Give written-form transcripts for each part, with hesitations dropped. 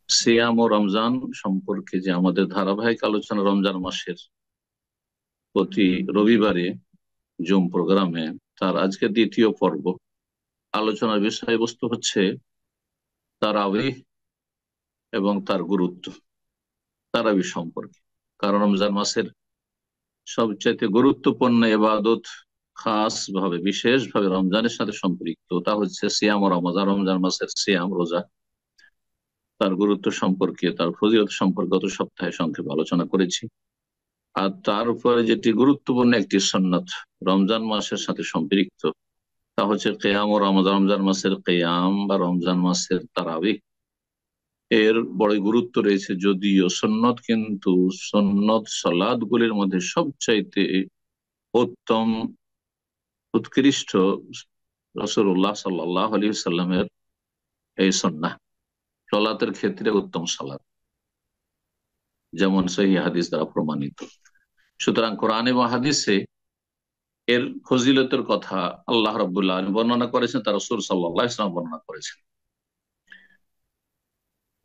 সিয়াম ও রমজান সম্পর্কে যে আমাদের ধারাবাহিক আলোচনা রমজান মাসের প্রতি রবিবারে জুম প্রোগ্রামে তার আজকে দ্বিতীয় পর্ব। আলোচনার বিষয়বস্তু হচ্ছে তারাবিহ এবং তার গুরুত্ব। তারাবিহ সম্পর্কে, কারণ রমজান মাসের সবচাইতে গুরুত্বপূর্ণ ইবাদত খাস ভাবে বিশেষ ভাবে রমজানের সাথে সম্পৃক্ত, তা হচ্ছে সিয়াম ও রমজান। রমজান মাসের সিয়াম রোজা, তার গুরুত্ব সম্পর্কে, তার ফজিলত সম্পর্কে গত সপ্তাহে সংক্ষেপে আলোচনা করেছি। আর তার উপরে যেটি গুরুত্বপূর্ণ একটি সুন্নাত রমজান মাসের সাথে সম্পৃক্ত, তা হচ্ছে কেয়াম ও রমজান। রমজান মাসের কেয়াম বা রমজান মাসের তারাবিহ এর বড় গুরুত্ব রয়েছে। যদিও সুন্নত, কিন্তু সুন্নত সালাত গুলির মধ্যে সবচাইতে উত্তম, উৎকৃষ্ট রাসূলুল্লাহ সাল্লাল্লাহু আলাইহি ওয়াসাল্লামের এই সুন্নাহ। সালাতের ক্ষেত্রে উত্তম সালাত, যেমন সহিহ হাদিস দ্বারা প্রমাণিত। সুতরাং কোরআন এবং হাদিসে এর ফজিলতের কথা আল্লাহ রাব্বুল আলামিন বর্ণনা করেছেন, তার রাসূল সাল্লাল্লাহু আলাইহি ওয়াসাল্লাম বর্ণনা করেছেন।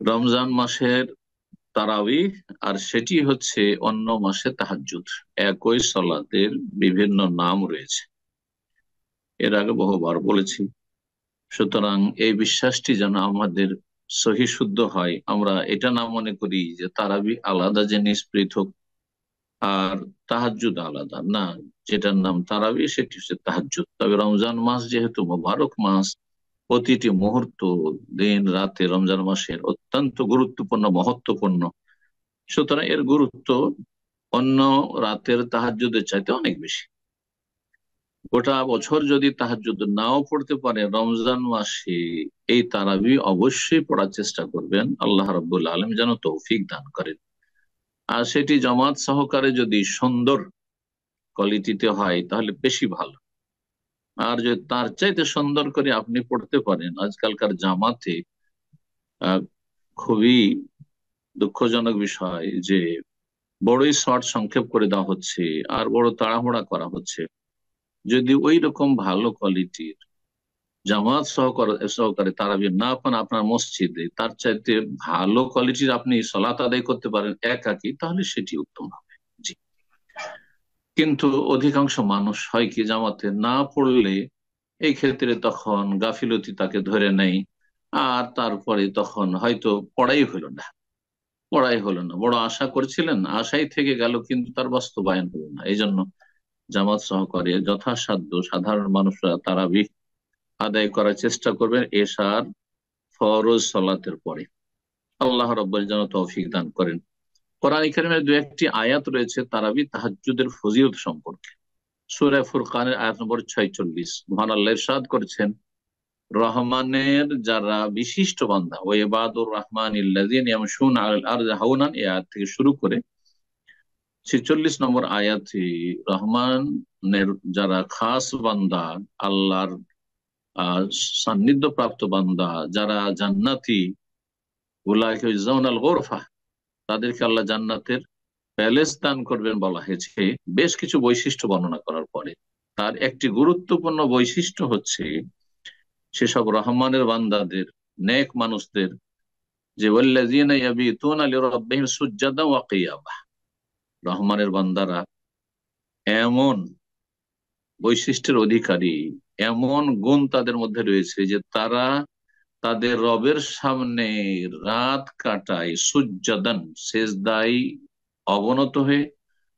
রমজান মাসের তারাবিহ আর সেটি হচ্ছে অন্য মাসে তাহাজ্জুদ, একই সালাতের বিভিন্ন নাম রয়েছে, এর আগে বহুবার বলেছি। সুতরাং এই বিশ্বাসটি যেন আমাদের সহি শুদ্ধ হয়, আমরা এটা না মনে করি যে তারাবি আলাদা জিনিস, পৃথক, আর তাহাজ্জুদ আলাদা। না, যেটার নাম তারাবি সেটি হচ্ছে তাহাজ্জুদ। তবে রমজান মাস যেহেতু মোবারক মাস, প্রতিটি মুহূর্ত, দিন রাতে রমজান মাসের অত্যন্ত গুরুত্বপূর্ণ, মহত্বপূর্ণ, সুতরাং এর গুরুত্ব অন্য রাতের তাহাজ্জুদের চাইতে অনেক বেশি। গোটা বছর যদি তাহাজ্জুদ নাও পড়তে পারে, রমজান মাসে এই তারাবি অবশ্যই পড়ার চেষ্টা করবেন। আল্লাহ রাব্বুল আলামিন যেন তৌফিক দান করেন। আর সেটি জামাত সহকারে যদি সুন্দর কোয়ালিটিতে হয় তাহলে বেশি ভালো। আর যদি তার চাইতে সুন্দর করে আপনি পড়তে পারেন, আজকালকার জামাতে আহ, খুবই দুঃখজনক বিষয় যে বড়ই শর্ট সংক্ষেপ করে দেওয়া হচ্ছে আর বড় তাড়াহুড়া করা হচ্ছে। যদি ওই রকম ভালো কোয়ালিটির জামাত সহকারে তারাবি না পান আপনার মসজিদে, তার চাইতে ভালো কোয়ালিটির আপনি সালাত আদায় করতে পারেন একাকী, তাহলে সেটি উত্তম হবে। জি। কিন্তু অধিকাংশ মানুষ হয় কি, জামাতে না পড়লে এই ক্ষেত্রে তখন গাফিলতি তাকে ধরে নেয়, আর তারপরে তখন হয়তো পড়াই হলো না, বড় আশা করছিলেন, আশাই থেকে গেল, কিন্তু তার বাস্তবায়ন হলো না। এই জন্য জামাত সহকারে যথাসাধ্য সাধারণ মানুষরা তারাবি আদায় করার চেষ্টা করবেন এশার ফরজ সালাতের পরে। আল্লাহ রাব্বুল যেন তৌফিক দান করেন। কোরআন কারীমের দু একটি আয়াত রয়েছে তারাবি তাহাজ্জুদের ফজিলত সম্পর্কে। সূরা ফুরকানের আয়াত নম্বর 46, মহান আল্লাহ ইরশাদ করেছেন, রহমানের যারা বিশিষ্ট বান্দা, ও ইবাদুর রহমানিল্লাযিনা ইয়ামশুনা আলাল আরদি হাওনান, এই আয়াত থেকে শুরু করে 46 নম্বর আয়াতে রহমানের যারা খাস বান্দা, আল্লাহর সান্নিধ্য প্রাপ্ত বান্দা, যারা জান্নাতি, উলাইকা ইউজাউনাল গুরফা, তাদেরকে আল্লাহ জান্নাতের প্যালেস দান করবেন বলা হয়েছে বেশ কিছু বৈশিষ্ট্য বর্ণনা করার পরে। তার একটি গুরুত্বপূর্ণ বৈশিষ্ট্য হচ্ছে সেসব রহমানের বান্দাদের, নেক মানুষদের, যে ওয়াল্লাযিনা ইয়াবিতুনা লিরাব্বিহিম সুজদান ওয়া কিয়ামা, রহমানের বান্দারা এমন বৈশিষ্ট্যের অধিকারী, এমন গুণ তাদের মধ্যে রয়েছে যে তারা তাদের রবের সামনে রাত কাটায় সুজ্জাদান, সেজদায় অবনত হয়ে,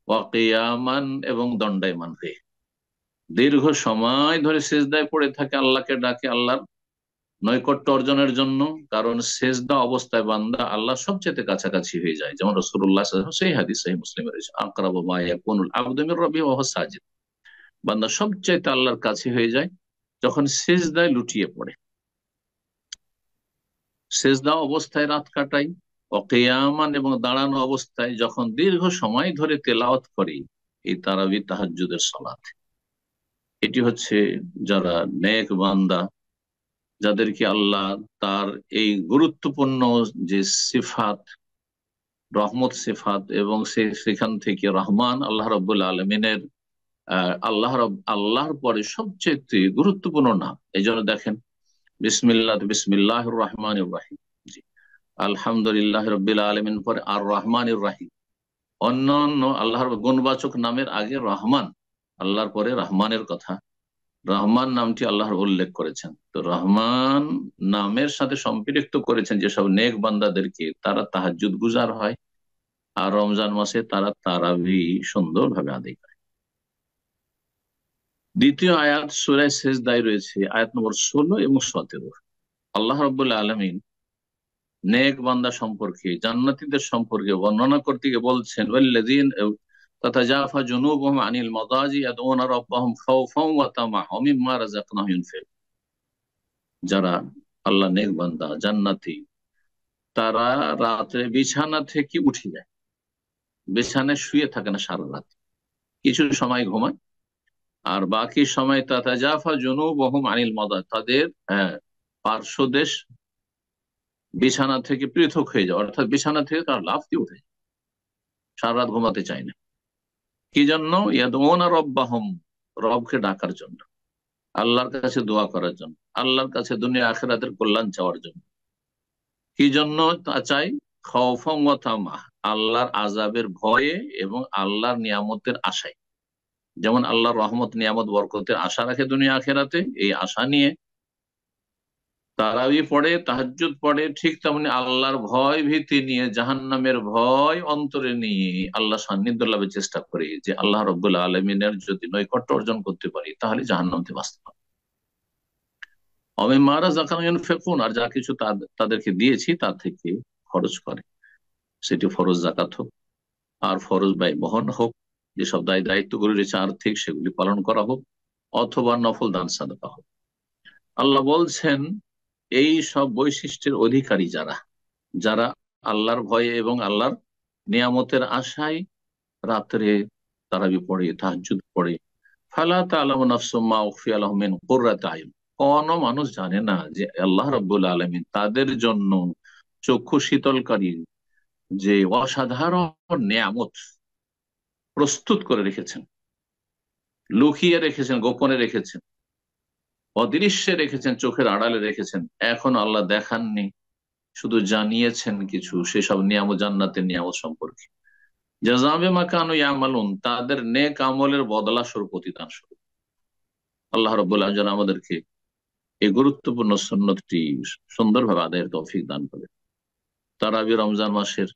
ওয়াকিয়ামান এবং দণ্ডায়মান হয়ে, দীর্ঘ সময় ধরে সেজদায় পড়ে থাকে, আল্লাহকে ডাকে আল্লাহর নৈকট্য অর্জনের জন্য। কারণ সেজদা অবস্থায় বান্দা আল্লাহ সবচেয়ে কাছাকাছি হয়ে যায়, যেমন রাসূলুল্লাহ সাল্লাল্লাহু আলাইহি ওয়াসাল্লাম সেই হাদিস সহিহ মুসলিমে রয়েছে, আকরাবু মা ইয়াকুনুল আবদু মির রাব্বিহি ওয়া হুয়া সাজিদ, বান্দা সবচাইতে আল্লাহর কাছে হয়ে যায় যখন সেজদায় লুটিয়ে পড়ে। সেজদা অবস্থায় রাত কাটাই, অকিয়ামান এবং দাঁড়ানো অবস্থায় যখন দীর্ঘ সময় ধরে তেলাওয়াত করি, এই তারাবি তাহাজ্জুদের সালাত। এটি হচ্ছে যারা নেক বান্দা, যাদেরকে আল্লাহ তার এই গুরুত্বপূর্ণ যে সিফাত, রহমত সিফাত, এবং সেখান থেকে রহমান আল্লাহ রাব্বুল আলমিনের আল্লাহর পরে সবচেয়ে গুরুত্বপূর্ণ নাম। এই জন্য দেখেন, বিসমিল্লাহির রহমানির রহিম। জি। আলহামদুলিল্লাহ রাব্বিল আলামিন পরে আর রহমানির রাহিম, অন্যান্য আল্লাহর গুণবাচক নামের আগে রহমান, আল্লাহর পরে রহমানের কথা, রহমান নামটি আল্লাহর উল্লেখ করেছেন। তো রহমান নামের সাথে সম্পৃক্ত করেছেন যেসব নেক বান্দাদেরকে, তারা তাহাজ্জুদ গুজার হয়, আর রমজান মাসে তারা তারাবি সুন্দরভাবে আদায় করে। দ্বিতীয় আয়াত সূরা সেজদায় রয়েছে, আয়াত নম্বর 16 এবং 17। আল্লাহ রাব্বুল আলামিন নেক বান্দা সম্পর্কে, জান্নাতীদের সম্পর্কে বর্ণনা করতে গিয়ে বলছেন, ওয়াল্লাযীন তাতাজাফা জুনুবুহুম আনিল মাদাজি ইয়াদউনা রাব্বাহুম খাওফান ওয়া তামাআন ওয়া মিম্মা রাযাকনাহুম ইউনফিকুন। যারা আল্লাহ নেক বান্দা জান্নাতি, তারা রাত্রে বিছানা থেকে উঠে যায়, বিছানায় শুয়ে থাকে না সারা রাত, কিছু সময় ঘুমায়, আর বাকি সময় তাতাজাফা জুনুবুহুম আনিল মাদাজি, তাদের পার্শ্বদেশ বিছানা থেকে পৃথক হয়ে যায়, অর্থাৎ বিছানা থেকে তারা লাফ দিয়ে উঠে যায়, সারা রাত ঘুমাতে চায় না। কি জন্য? ইয়াদউনা রাব্বাহুম, রবকে ডাকার জন্য, আল্লাহর কাছে দোয়া করার জন্য, আল্লাহর কাছে দুনিয়া আখিরাতের কল্যাণ চাওয়ার জন্য। কি জন্য তা চাই? খাওফান ওয়া তামা, আল্লাহর আযাবের ভয়ে এবং আল্লাহর নিয়ামতের আশায়। যেমন আল্লাহর রহমত নিয়ামত বরকতের আশা রাখে দুনিয়া আখিরাতে, এই আশা নিয়ে তারাবি পড়ে, তাহাজ্জুদ পড়ে, ঠিক তেমনি আল্লাহর ভয় ভীতি নিয়ে, জাহান্নামের ভয় অন্তরে নিয়ে আল্লাহ সান্নিধ্য লাভের চেষ্টা করে, যে আল্লাহ রাব্বুল আলামিনের যদি নৈকট্য অর্জন করতে পারি তাহলে জাহান্নাম থেকে বাঁচতে পারবো। অমিম্মা রাযাকনাহুম ইউনফিকুন, আর যা কিছু তাদেরকে দিয়েছি তা থেকে খরচ করে, সেটি ফরজ যাকাত হোক আর ফরজ ব্যয় বহন হোক, যেসব দায় দায়িত্বগুলি রয়েছে আর্থিক সেগুলি পালন করা হোক, অথবা নফল দান সাদাকা হোক। আল্লাহ বলছেন এই সব বৈশিষ্ট্যের অধিকারী যারা, যারা আল্লাহর ভয়ে এবং আল্লাহর নিয়ামতের আশায় রাত্রে তারাবি পড়ে, তাহাজ্জুদ পড়ে, ফালা তা'লামু নাফসুম মা উখফিয়া লাহুম মিন কুররাতি আয়ুন, কোন মানুষ জানে না যে আল্লাহ রাব্বুল আলামিন তাদের জন্য চক্ষু শীতলকারী যে অসাধারণ নিয়ামত প্রস্তুত করে রেখেছেন, লুকিয়ে রেখেছেন, গোপনে রেখেছেন, অদৃশ্যে রেখেছেন, চোখের আড়ালে রেখেছেন, এখন আল্লাহ দেখাননি, শুধু জানিয়েছেন কিছু সেসব নিয়ামত, জান্নাতের নিয়ামত সম্পর্কে। জাযাবে মা কানু ইয়ামালুন, তাদের নেক আমলের বদলা স্বরূপ, প্রতিদান স্বরূপ। আল্লাহ রাব্বুল আলামিন যেন আমাদেরকে এই গুরুত্বপূর্ণ সুন্নতটি সুন্দরভাবে আদায়ের তৌফিক দান করেন, তারাবি রমজান মাসের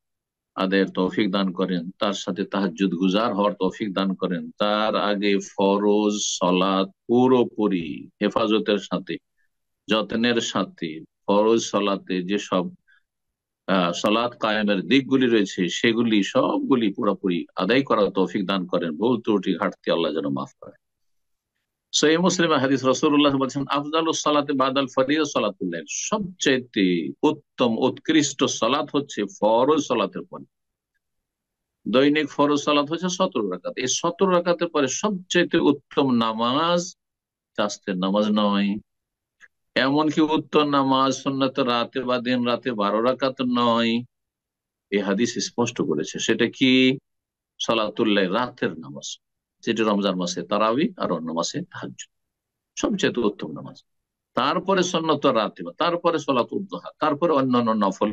আদায়ের তৌফিক দান করেন, তার সাথে তাহাজ্জুদ গুজার হওয়ার তৌফিক দান করেন, তার আগে ফরজ সালাত পুরোপুরি হেফাজতের সাথে, যত্নের সাথে ফরজ সালাতে যেসব সালাত কায়েমের দিকগুলি রয়েছে সেগুলি সবগুলি পুরোপুরি আদায় করার তৌফিক দান করেন, ভুল ত্রুটি ঘাটতি আল্লাহ যেন মাফ করেন। সহিহ মুসলিমে হাদিস, রাসূলুল্লাহ বলেছেন, আফজালুস সালাতি বাদাল ফরিযা সালাতুল লাইল, সবচেয়ে উত্তম উৎকৃষ্ট সালাত হচ্ছে ফরজ সালাতের পরে। দৈনিক ফরজ সালাত হচ্ছে 17 রাকাত, এই 17 রাকাতের পরে সবচেয়ে উত্তম নামাজ চাস্তের নামাজ নয়, এমনকি উত্তম নামাজ সুন্নত রাতে বা দিন রাতে 12 রাকাত নয়। এই হাদিস স্পষ্ট করেছে সেটা কি? সালাতুল লাইল, রাতের নামাজ, যেটি রমজান মাসে তারাবি আর অন্য মাসে তাহাজ্জুদ, সবচেয়ে উত্তম নামাজ। তারপরে সুন্নত রাতে, তারপরে সালাতুল দুহা, তারপরে অন্যান্য নফল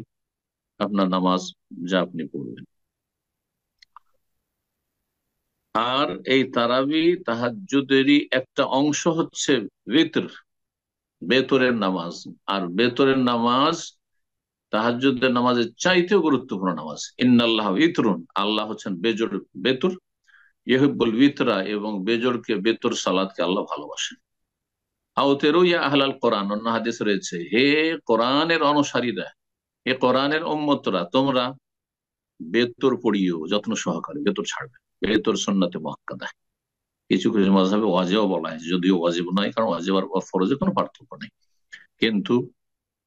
আপনার নামাজ যা আপনি পড়বেন। আর এই তারাবি তাহাজ্জুদেরই একটা অংশ হচ্ছে বিতর, বেতরের নামাজ। আর বেতরের নামাজ তাহাজ্জুদের নামাজের চাইতেও গুরুত্বপূর্ণ নামাজ। ইন্নাল্লাহ ইতরুন, আল্লাহ হচ্ছেন বেজর, বেতর, ইউহিব্বুল বিতরা, এবং বেজরকে, বেতর সালাতকে আল্লাহ ভালোবাসেন। আওতেরু ইয়া আহলাল কোরআন, অন্য হাদিস রয়েছে, হে কোরআনের অনুসারীরা, হে কোরআনের উম্মতরা, তোমরা বেতর পড়িও যত্ন সহকারে, বেতর ছাড়বে। বেতর সুন্নাতে মুআক্কাদা, কিছু কিছু মাযহাবে ওয়াজিবও বলা হয়, যদিও ওয়াজিব নয়, কারণ ওয়াজিব আর ফরজে কোনো পার্থক্য নেই। কিন্তু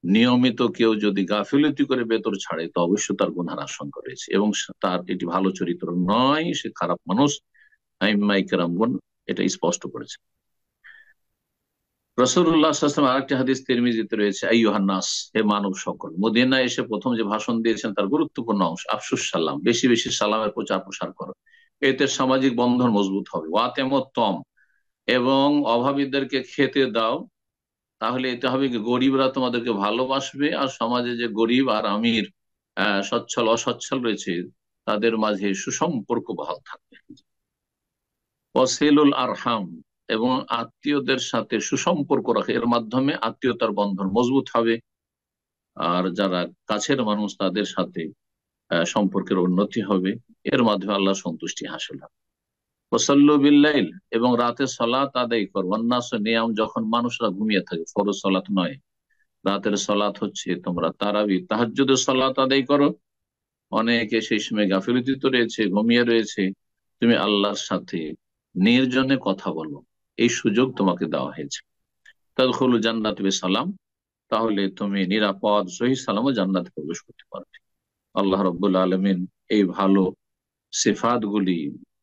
নিয়মিত কেউ যদি গাফিলতি করে বেতর ছাড়ে তো অবশ্যই তার গুনহার আশঙ্কা রয়েছে, এবং তার এটি ভালো চরিত্র নয়, সে খারাপ মানুষ। আইম্মায়ে কেরামগণ এটা স্পষ্ট করেছে। রাসূলুল্লাহ সাল্লাল্লাহু আলাইহি ওয়াসাল্লাম আরেকটি হাদিস তিরমিজিতে রয়েছে, আইয়ুহান নাস, হে মানব সকল। মদিনায় এসে প্রথম যে ভাষণ দিয়েছেন তার গুরুত্বপূর্ণ অংশ, আফসুস সালাম, বেশি বেশি সালামের প্রচার প্রসার করো, এতে সামাজিক বন্ধন মজবুত হবে। ওয়াতেমুত তম, এবং অভাবীদেরকে খেতে দাও, তাহলে এতে হবে কি, গরিবরা তোমাদেরকে ভালোবাসবে, আর সমাজে যে গরিব আর আমির, সচ্ছল অসচ্ছল রয়েছে, তাদের মাঝে সুসম্পর্ক বহাল থাকবে। ওয়াসিলুল আরহাম, এবং আত্মীয়দের সাথে সুসম্পর্ক রাখে, এর মাধ্যমে আত্মীয়তার বন্ধন মজবুত হবে। আর যারা কাছের মানুষ তাদের সাথে সম্পর্কের উন্নতি হবে, এর মাধ্যমে আল্লাহ সন্তুষ্টি হাসিল হবে। ওয়াসাল্লু বিল্লাইল, এবং রাতে সলাত আদায় করো, ওয়ান্নাস নিয়াম, যখন মানুষরা ঘুমিয়ে থাকে, ফরজ সলাত নয়, রাতের সলাত হচ্ছে তোমরা তারাবি তাহাজ্জুদের সলাত আদায় করো। অনেকে সেই সময় গাফিলতিতে রয়েছে, ঘুমিয়ে রয়েছে, তুমি আল্লাহর সাথে নির্জনে কথা বলো, এই সুযোগ তোমাকে দেওয়া হয়েছে। তাদখুলু জান্নাত বিসালাম, তাহলে তুমি নিরাপদ সহি সালামে জান্নাতে প্রবেশ করতে পারবে। আল্লাহ রাব্বুল আলামিন এই ভালো সিফাত গুলি,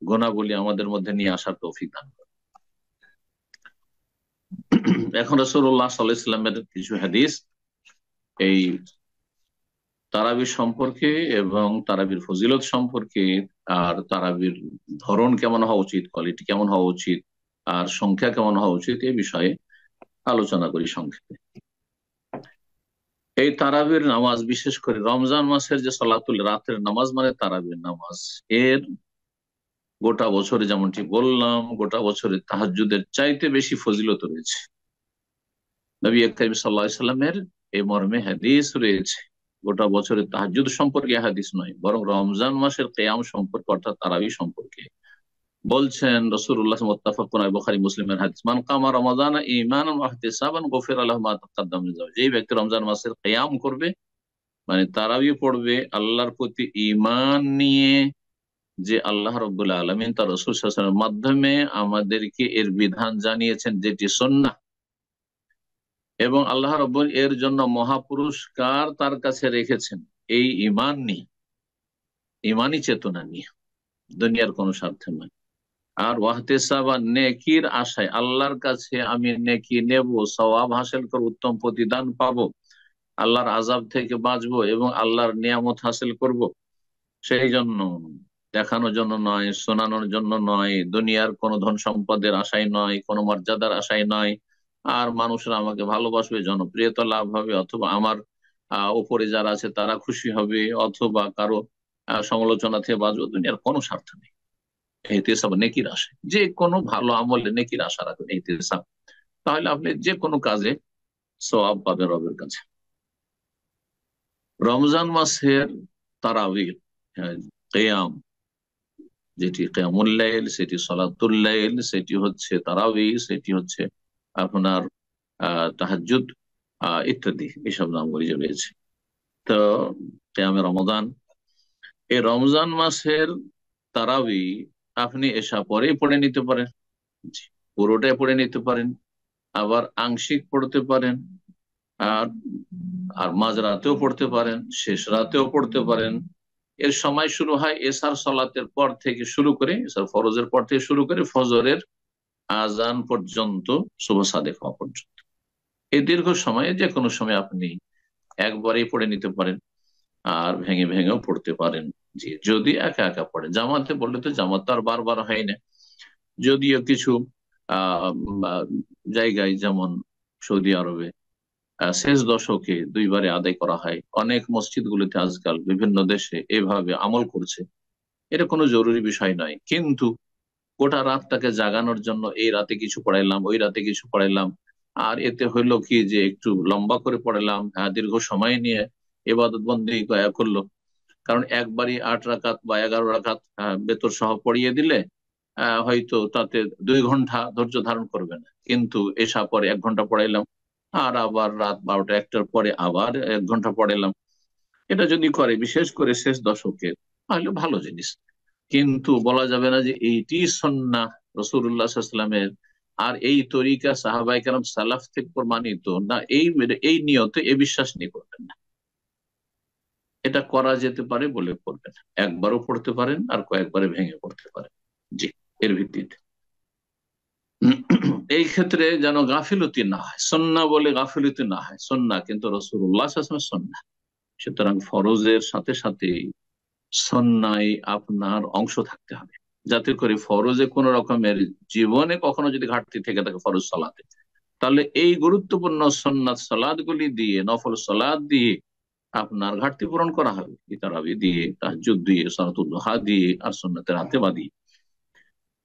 গুণাবলী আমাদের মধ্যে নিয়ে আসার তৌফিক দান করেন। এখন রাসূলুল্লাহ সাল্লাল্লাহু আলাইহি ওয়াসাল্লামের কিছু হাদিস এই তারাবির সম্পর্কে এবং তারাবির ফজিলত সম্পর্কে, আর তারাবির ধরন কেমন হওয়া উচিত, কোয়ালিটি কেমন হওয়া উচিত, আর সংখ্যা কেমন হওয়া উচিত, এই বিষয়ে আলোচনা করি সংক্ষেপে। এই তারাবির নামাজ, বিশেষ করে রমজান মাসের যে সালাতুল রাতের নামাজ মানে তারাবির নামাজ, এর গোটা বছরে যেমনটি বললাম, গোটা বছরে তাহাজ্জুদের চাইতে বেশি ফজিলত রয়েছে। নবী করিম সাল্লাল্লাহু আলাইহি সাল্লামের এই মর্মে হাদিস রয়েছে। গোটা বছরে তাহাজ্জুদ সম্পর্কে হাদিস নয়, বরং রমজান মাসের কিয়াম সম্পর্কে, অর্থাৎ তারাবি সম্পর্কে বলছেন রাসূলুল্লাহ, মুত্তাফাকুন আলাইহি, বুখারী মুসলিমের হাদিস, মান কামা রমাদানা ঈমানান ওয়া ইহতিসাবান গুফিরা লাহু মা তাকাদ্দাম মিন যামবি, যেই ব্যক্তি রমজান মাসের কিয়াম করবে, মানে তারাবি পড়বে আল্লাহর প্রতি ঈমান নিয়ে, যে আল্লাহ রাব্বুল আলামিন তার রাসূল সাল্লাল্লাহু আলাইহি ওয়াসাল্লামের মাধ্যমে আমাদেরকে এর বিধান জানিয়েছেন, যেটি সুন্নাহ, এবং আল্লাহ রাব্বুল এর জন্য মহাপুরস্কার তার কাছে রেখেছেন, এই ঈমান নিয়ে, ঈমানি চেতনা নিয়ে, দুনিয়ার কোনো স্বার্থে নয়। আর ওয়াহতেসাবা, নেকির আশায়, আল্লাহর কাছে আমি নেকি নেব, সওয়াব হাসিল করে উত্তম প্রতিদান পাবো, আল্লাহর আযাব থেকে বাঁচবো এবং আল্লাহর নিয়ামত হাসিল করব, সেই জন্য, দেখানোর জন্য নয়, শোনানোর জন্য নয়, দুনিয়ার কোনো ধন সম্পদের আশায় নয়, কোনো মর্যাদার আশায় নয়, আর মানুষরা আমাকে ভালোবাসবে, জনপ্রিয়তা লাভ হবে, অথবা আমার উপরে যারা আছে তারা খুশি হবে, অথবা কারো সমালোচনা থেকে বাঁচবো, দুনিয়ার কোনো স্বার্থ নেই। এহতেসাব নেকির আশা, যে কোনো ভালো আমলে নেকির আশা রাখবেন এহতেসাব, তাহলে আপনি যে কোনো কাজে সওয়াব পাবেন রবের কাছে। রমজান মাসের তারাবির কিয়াম, যেটি কিয়ামুল লাইল, সেটি সালাতুল লাইল, সেটি হচ্ছে তারাবি, সেটি হচ্ছে আপনার তাহাজ্জুদ ইত্যাদি, এসব নামগুলি যে রয়েছে। তো কিয়ামে রমাদান, এই রমজান মাসের তারাবি আপনি এশা পরেই পড়ে নিতে পারেন, পুরোটাই পড়ে নিতে পারেন, আবার আংশিক পড়তে পারেন, আর আর মাঝ রাতেও পড়তে পারেন, শেষ রাতেও পড়তে পারেন। এর সময় শুরু হয় এশার সলাতের পর থেকে শুরু করে, এশার ফরজের পর থেকে শুরু করে ফজরের আজান পর্যন্ত, শুভ সাদেক হওয়া পর্যন্ত। এই দীর্ঘ সময়ে যে কোনো সময় আপনি একবারেই পড়ে নিতে পারেন, আর ভেঙে ভেঙেও পড়তে পারেন। জি, যদি একা একা পড়ে, জামাতে বললে তো জামাত তো আর বারবার হয় না, যদিও কিছু আহ জায়গায়, যেমন সৌদি আরবে শেষ দশকে দুইবারে আদায় করা হয়, অনেক মসজিদ গুলিতে আজকাল বিভিন্ন দেশে এভাবে আমল করছে। এটা কোনো জরুরি বিষয় নয়, কিন্তু গোটা রাতটাকে জাগানোর জন্য এই রাতে কিছু পড়াইলাম, ওই রাতে কিছু পড়াইলাম, আর এতে হইলো কি যে একটু লম্বা করে পড়াইলাম, দীর্ঘ সময় নিয়ে এবাদত বন্দেগী করলো। কারণ একবারই 8 রাকাত বা 11 রাকাত বেতর সহ পড়িয়ে দিলে হয়তো তাতে 2 ঘন্টা ধৈর্য ধারণ করবে না, কিন্তু এসা পরে 1 ঘন্টা পড়াইলাম, আর আবার রাত 12টা 1টার পরে আবার 1 ঘন্টা পড়াইলাম, এটা যদি করে, বিশেষ করে শেষ দশকে, তাহলে ভালো জিনিস। কিন্তু বলা যাবে না যে এইটি সুন্নাহ রাসূলুল্লাহ সাল্লাল্লাহু আলাইহি ওয়াসাল্লামের, আর এই তরিকা সাহাবায়ে কেরাম সালাফ থেকে প্রমাণিত না, এই নিয়তে এই বিশ্বাস নিয়ে করবেন না। এটা করা যেতে পারে বলে করবেন, একবারও পড়তে পারেন আর কয়েকবারে ভেঙে পড়তে পারেন। জি, এর ভিত্তিতে এই ক্ষেত্রে যেন গাফিলতি না হয়, সুন্নাহ বলে গাফিলতি না হয়, সুন্নাহ কিন্তু রাসূলুল্লাহ সাল্লাল্লাহু আলাইহি ওয়াসাল্লামের সুন্নাহ। সুতরাং ফরজের সাথে সাথে সুন্নাহয় আপনার অংশ থাকতে হবে, যাতে করে ফরজে কোন রকমের, জীবনে কখনো যদি ঘাটতি থেকে থাকে ফরজ সালাতে, তাহলে এই গুরুত্বপূর্ণ সুন্নাত সালাত গুলি দিয়ে, নফল সালাত দিয়ে আপনার ঘাটতি পূরণ করা হবে, এই তারাবি দিয়ে, তাহাজ্জুদ দিয়ে, সালাতুল দুহা দিয়ে, আর সুন্নাতের আতেমা দিয়ে।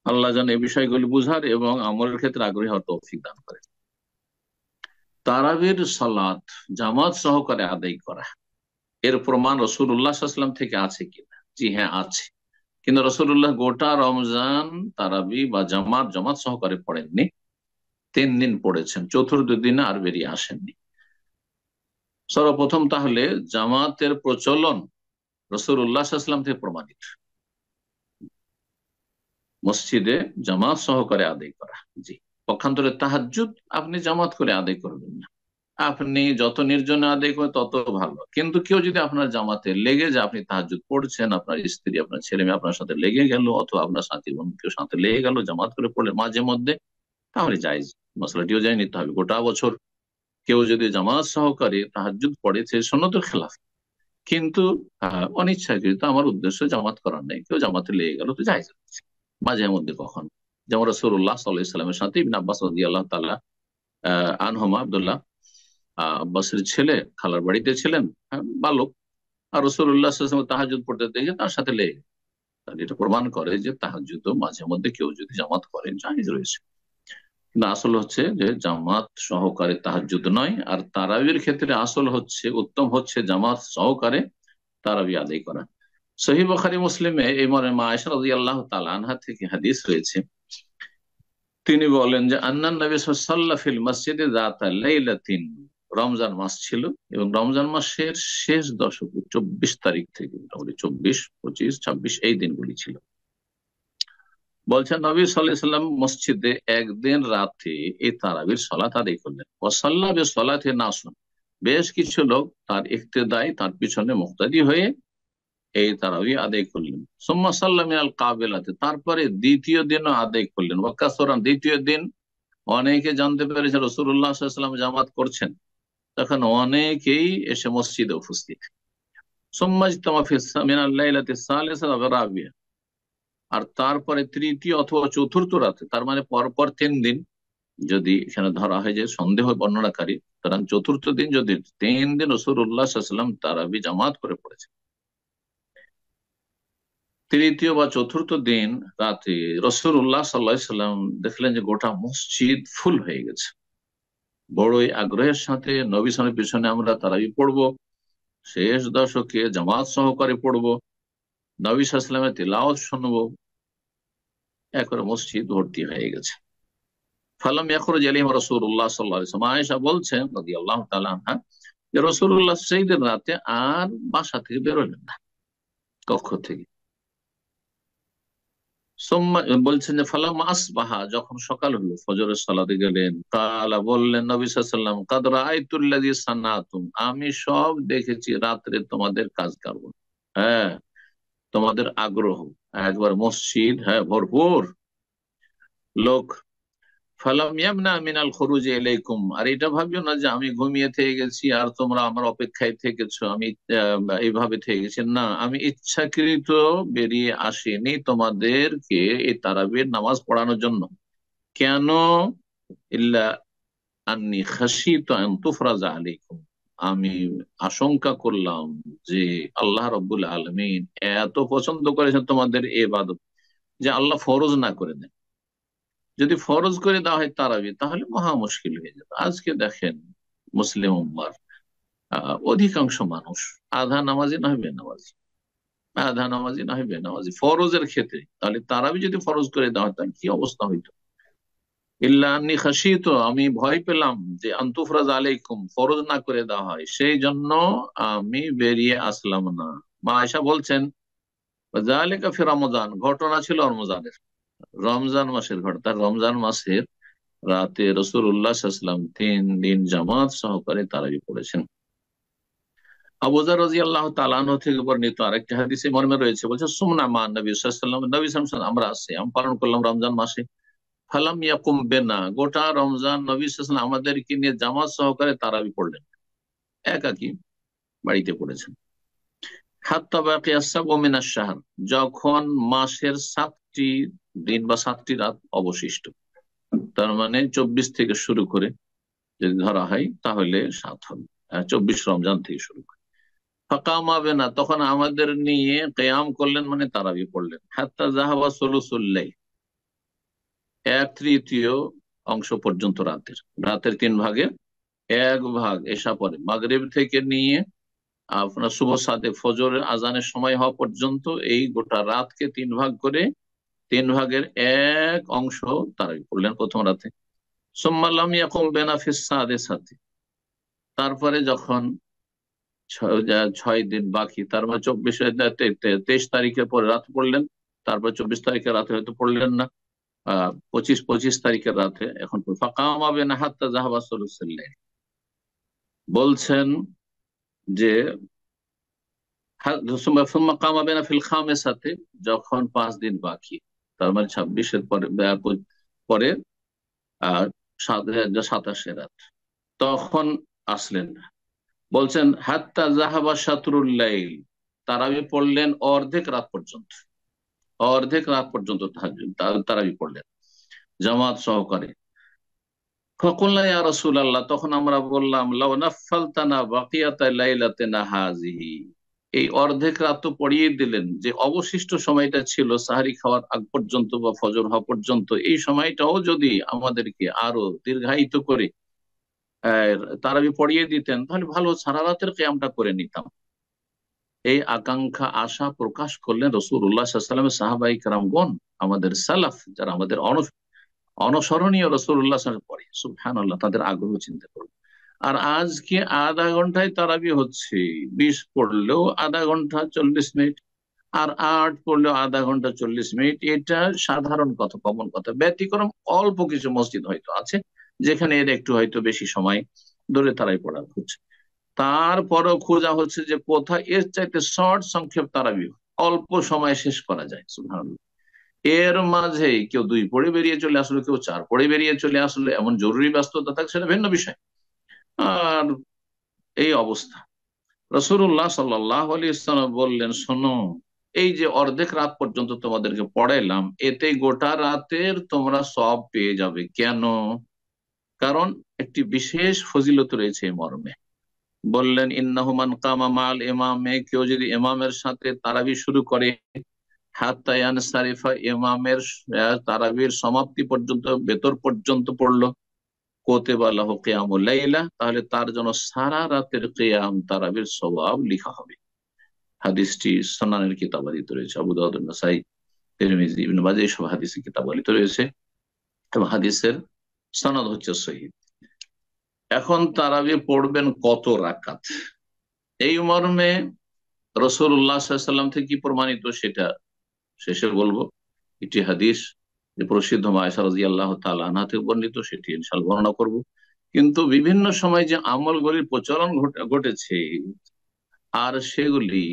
আল্লাহ যেন এই বিষয়গুলি বুঝার এবং আমলের ক্ষেত্রে আগ্রহী হওয়ার তৌফিক দান করে। তারাবির সালাত জামাত সহকারে আদায় করা, এর প্রমাণ রাসূলুল্লাহ সাল্লাল্লাহু আলাইহি ওয়াসাল্লাম থেকে আছে কিনা? জি হ্যাঁ, আছে। কিন্তু রাসূলুল্লাহ গোটা রমজান তারাবি বা জামাত জামাত সহকারে পড়েননি, 3 দিন পড়েছেন, চতুর্থ দিনে আর বেরিয়ে আসেননি। সর্বপ্রথম তাহলে জামাতের প্রচলন রাসূলুল্লাহ সাল্লাল্লাহু আলাইহি ওয়াসাল্লাম থেকে প্রমাণিত, মসজিদে জামাত সহকারে আদায় করা। জি। পক্ষান্তরে তাহাজ্জুদ আপনি জামাত করে আদায় করবেন না, আপনি যত নির্জনে আদায় করেন তত ভালো। কিন্তু কেউ যদি আপনার জামাতে লেগে যায়, আপনি তাহাজ্জুদ পড়ছেন, আপনার স্ত্রী, আপনার ছেলে মেয়ে আপনার সাথে লেগে গেল, অথবা আপনার সাথী বন্ধু কেউ সাথে লেগে গেল, জামাত করে পড়লে মাঝে মধ্যে, তাহলে জায়েজ, মশলাটিও জানিয়ে নিতে হবে। গোটা বছর কেউ যদি জামাত সহকারে তাহাজ্জুদ পড়ে, সে সুন্নতের খেলাফ, কিন্তু অনিচ্ছাকৃত আমার উদ্দেশ্য জামাত করার নেই, কেউ জামাতে লেগে গেল, তো জায়েজ আছে মাঝে মধ্যে। কখন? যেমন রাসূলুল্লাহ সাল্লাল্লাহু আলাইহি ওয়াসাল্লামের সাথে ইবনে আব্বাস রাদিয়াল্লাহু তাআলা আনহুমা, আব্দুল্লাহ আব্বাসের ছেলে, খালার বাড়িতে ছিলেন, বালক, আর রাসূলুল্লাহ সাল্লাল্লাহু আলাইহি ওয়াসাল্লাম তাহাজ্জুদ পড়তে দেখে তার সাথে লেগে গেলেন। তাহলে এটা প্রমাণ করে যে তাহাজ্জুদ মাঝে মধ্যে কেউ যদি জামাত করে, জায়েজ রয়েছে। কিন্তু আসল হচ্ছে যে জামাত সহকারে তাহাজ্জুদ নয়। আর তারাবির ক্ষেত্রে আসল হচ্ছে, উত্তম হচ্ছে জামাত সহকারে তারাবি আদায় করা। সহিহ বুখারী মুসলিমে এই মর্মে মা আয়েশা রাদিয়াল্লাহু তাআলা আনহা থেকে হাদিস রয়েছে, তিনি বলেন যে আন্নান নবী সাল্লাল্লাহু আলাইহি ওয়াসাল্লাম ফিল মসজিদে যাতা লাইলাতিন, রমজান মাস ছিল এবং রমজান মাসের শেষ দশকে 24 তারিখ থেকে মোটামুটি 24, 25, 26 এই দিনগুলি ছিল। বলছেন নবী সাল্লাল্লাহু আলাইহি ওয়াসাল্লাম মসজিদে একদিন রাতে এই তারাবির সালাত আদায় করলেন। ওয়াসাল্লা বিসসালাতি নাসুন, বেশ কিছু লোক তার ইক্তেদায়, তার পিছনে মুক্তাদি হয়ে এই তারাবি আদায় করলেন। সুম্মা সাল্লা মিনাল কাবিলাতে, তারপরে দ্বিতীয় দিনও আদায় করলেন। ওয়াকাসরান, দ্বিতীয় দিন অনেকে জানতে পেরেছে রাসূলুল্লাহ সাল্লাল্লাহু আলাইহি ওয়াসাল্লাম জামাত করছেন, তখন অনেকেই এসে মসজিদে উপস্থিত। সুম্মা ইজতামা মিনাল লাইলাতি সালিসাতি ওয়া রাবিয়া, আর তারপরে তৃতীয় অথবা চতুর্থ রাতে, তার মানে পরপর 3 দিন, যদি এখানে ধরা হয় যে সন্দেহ বর্ণনাকারী, সুতরাং চতুর্থ দিন যদি 3 দিন রাসূলুল্লাহ সাল্লাল্লাহু আলাইহি ওয়াসাল্লাম তারাবি জামাত করে পড়েছে, তৃতীয় বা চতুর্থ দিন রাতে রাসূলুল্লাহ সাল্লাল্লাহু আলাইহি ওয়াসাল্লাম দেখলেন যে গোটা মসজিদ ফুল হয়ে গেছে। বড়ই আগ্রহের সাথে নবী সাল্লাল্লাহু আলাইহি ওয়াসাল্লামের পিছনে আমরা তারাবি পড়বো, শেষ দশকে জামাত সহকারে পড়বো, নবী সাল্লাল্লাহু আলাইহি ওয়াসাল্লামের তিলাওয়াত শুনবো, একবারে মসজিদ ভর্তি হয়ে গেছে। ফালাম ইয়াখরুজ আলাইহিম রাসূলুল্লাহ সাল্লাল্লাহু আলাইহি ওয়াসাল্লাম, আয়েশা বলছেন রাদিয়াল্লাহু তাআলা আনহা, যে রাসূলুল্লাহ সেই দিন রাতে আর বাসা থেকে বেরোলেন না, কক্ষ থেকে। বলছেন যে ফালাম আসবাহা, যখন সকাল হলো, ফজরের সালাতে গেলেন, কালা বললেন নবী সাল্লাল্লাহু আলাইহি ওয়াসাল্লাম, কাদ রাআইতুল্লাযী সানাতুম, আমি সব দেখেছি রাত্রে তোমাদের কাজ কারব। হ্যাঁ, তোমাদের আগ্রহ, একবার মসজিদ, হ্যাঁ, ভরপুর লোক। ফালাম ইয়ামনা মিনাল খুরুজ ইলাইকুম, আর এটা ভাবিও না যে আমি ঘুমিয়ে থেকে গেছি আর তোমরা আমার অপেক্ষায় থেকেছো, আমি এইভাবে থেকে গেছি, না, আমি ইচ্ছাকৃত বেরিয়ে আসিনি তোমাদেরকে এই তারাবির নামাজ পড়ানোর জন্য। কেন? ইল্লা আন্নী খাশিতু আন তুফরাজা আলাইকুম, আমি আশঙ্কা করলাম যে আল্লাহ রাব্বুল আলামিন এত পছন্দ করেছেন তোমাদের ইবাদত, যে আল্লাহ ফরজ না করে দেন। যদি ফরজ করে দেওয়া হয় তারাবি, তাহলে মহা মুশকিল হয়ে যাবে। আজকে দেখেন মুসলিম উম্মার অধিকাংশ মানুষ আধা নামাজি না হয় বেনামাজি, আধা নামাজি না হয় বেনামাজি ফরজের ক্ষেত্রে। তাহলে তারাবি যদি ফরজ করে দেওয়া হয় তাহলে কি অবস্থা হইতো? ইল্লা আন্নী খাশিতু, আমি ভয় পেলাম যে আনতুফরাজ আলাইকুম, ফরজ না করে দেওয়া হয়, সেই জন্য আমি বেরিয়ে আসলাম না। মা আয়েশা বলছেন, যালিকা ফি রমজান, ঘটনা ছিল রমজানের, রমজান মাসের ঘটনা। রমজান মাসের রাতে রাসূলুল্লাহ সাল্লাল্লাহু আলাইহি ওয়াসাল্লাম 3 দিন জামাত সহকারে তারাবি পড়েছেন। আবু যর রাদিয়াল্লাহু তাআলা আনহু থেকে বর্ণিত আরেকটি হাদিসে মর্মে রয়েছে, বলছে সুমনা মা নবী সাল্লাল্লাহু আলাইহি ওয়াসাল্লাম, নবী সাল্লাল্লাহু আলাইহি ওয়াসাল্লাম আমরা সিয়াম পালন করলাম রমজান মাসে। ফালাম ইয়াকুম বিনা, গোটা রমজান নবী সাল্লাল্লাহু আলাইহি ওয়াসাল্লাম আমাদেরকে নিয়ে জামাত সহকারে তারাবি পড়লেন, একাকী বাড়িতে পড়েছেন। হাত্তা বাকিয়া সাবউ মিনাশ শাহর, যখন মাসের 7টি দিন বা 7টি রাত অবশিষ্ট, তার মানে 24 থেকে শুরু করে যদি ধরা হয় তাহলে 7 হবে। 24 রমজান থেকে শুরু করে ফাকামাবে না, তখন আমাদের নিয়ে কেয়াম করলেন, মানে তারাবি পড়লেন। হাত্তা জাহাবা সুলুসুল্লাইল, 1/3 অংশ পর্যন্ত রাতের, রাতের 3 ভাগের 1 ভাগ এশা পরে, মাগরিব থেকে নিয়ে আপনার শুভ সাদে ফজরের আজানের সময় হওয়া পর্যন্ত এই গোটা রাতকে 3 ভাগ করে 3 ভাগের 1 অংশ তারাবি পড়লেন প্রথম রাতে। সুম্মাল্লাম ইয়াকুম বেনাফিস সাদে সাথে, তারপরে যখন 6 দিন বাকি, তার মানে 23 তারিখের পরে রাত পড়লেন, তারপর 24 তারিখের রাতে হয়তো পড়লেন না, 25 তারিখের রাতে এখন ফাকামা বিনা হাত্তা যাহাবা সুলুসুল লাইল। বলছেন যে সুম্মা কামা বিনা ফিল খামিসাতে, যখন 5 দিন বাকি, তার মানে 26-এর পরে পরে আহ 27 রাত, তখন আসলেন না। বলছেন হাত্তা জাহাবা শাতরুল লাইল, তারাবি পড়লেন অর্ধেক রাত পর্যন্ত, অর্ধেক রাত পর্যন্ত তারাবি পড়লেন জামাত সহকারে। ফকুল্লাহ ইয়া রাসূলুল্লাহ, তখন আমরা বললাম লাউ নাফালতানা বাকিয়াতা লাইলাতিনা হাযিহি, এই অর্ধেক রাত তো পড়িয়ে দিলেন, যে অবশিষ্ট সময়টা ছিল সাহারি খাওয়ার আগ পর্যন্ত বা ফজর হওয়া পর্যন্ত, এই সময়টাও যদি আমাদেরকে আরো দীর্ঘায়িত করে তারাবি পড়িয়ে দিতেন তাহলে ভালো, সারা রাতের কিয়ামটা করে নিতাম। এই আকাঙ্ক্ষা আশা প্রকাশ করলেন রাসূলুল্লাহ সাল্লাল্লাহু আলাইহি ওয়াসাল্লামের সাহাবায়ে কেরামগণ, আমাদের সালাফ যারা আমাদের অনুসরণীয় রাসূলুল্লাহ সাল্লাল্লাহু আলাইহি ওয়াসাল্লামের পরে। সুবহানাল্লাহ, তাদের আগ্রহ চিন্তা করুন। আর আজকে আধা ঘন্টায় তারাবি হচ্ছে, 20 পড়লেও আধা ঘন্টা 40 মিনিট, আর 8 পড়লেও আধা ঘন্টা 40 মিনিট। এটা সাধারণ কথা, কমন কথা। ব্যতিক্রম অল্প কিছু মসজিদ হয়তো আছে যেখানে এর একটু হয়তো বেশি সময় ধরে তারাই পড়া হচ্ছে, তারপরও খোঁজা হচ্ছে যে কোথায় এর চাইতে শর্ট সংক্ষেপ তারাবি অল্প সময় শেষ করা যায়। সুবহানাল্লাহ, এর মাঝে কেউ 2 পড়ে বেরিয়ে চলে আসলো, কেউ 4 পড়ে বেরিয়ে চলে আসলো, এমন জরুরি ব্যস্ততা থাকে সেটা ভিন্ন বিষয়। আর এই অবস্থা, রাসূলুল্লাহ সাল্লাল্লাহু আলাইহি ওয়াসাল্লাম বললেন, শোনো, এই যে অর্ধেক রাত পর্যন্ত তোমাদেরকে পড়াইলাম, এতে গোটা রাতের তোমরা সব পেয়ে যাবে। কেন? কারণ একটি বিশেষ ফজিলত রয়েছে এই মর্মে। বললেন ইন্নাহু মান কামা মাল ইমামে, কেউ যদি ইমামের সাথে তারাবি শুরু করে হাত্তা ইয়ানসারিফা, ইমামের তারাবির সমাপ্তি পর্যন্ত, বেতর পর্যন্ত পড়লো, কুতিবা লাহু কিয়ামুল লাইলা, তাহলে তার জন্য সারা রাতের কিয়াম তারাবির সওয়াব লেখা হবে। হাদিসটি সুনানের কিতাবাদিতে রয়েছে, আবু দাউদ, নাসাই, তিরমিজি, ইবনে মাজাহ সব হাদিসের কিতাবাদিতে রয়েছে এবং হাদিসের সনদ হচ্ছে সহিহ। এখন তারাবি পড়বেন কত রাকাত, এই মর্মে রাসূলুল্লাহ সাল্লাল্লাহু আলাইহি ওয়াসাল্লাম থেকে কি প্রমাণিত সেটা শেষে বলবো। একটি হাদিস যে প্রসিদ্ধ আয়েশা রাদিয়াল্লাহু তাআলা আনহা থেকে বর্ণিত, সেটি ইনশাআল্লাহ বর্ণনা করব। কিন্তু বিভিন্ন সময় যে আমলগুলির প্রচলন ঘটেছে আর সেগুলি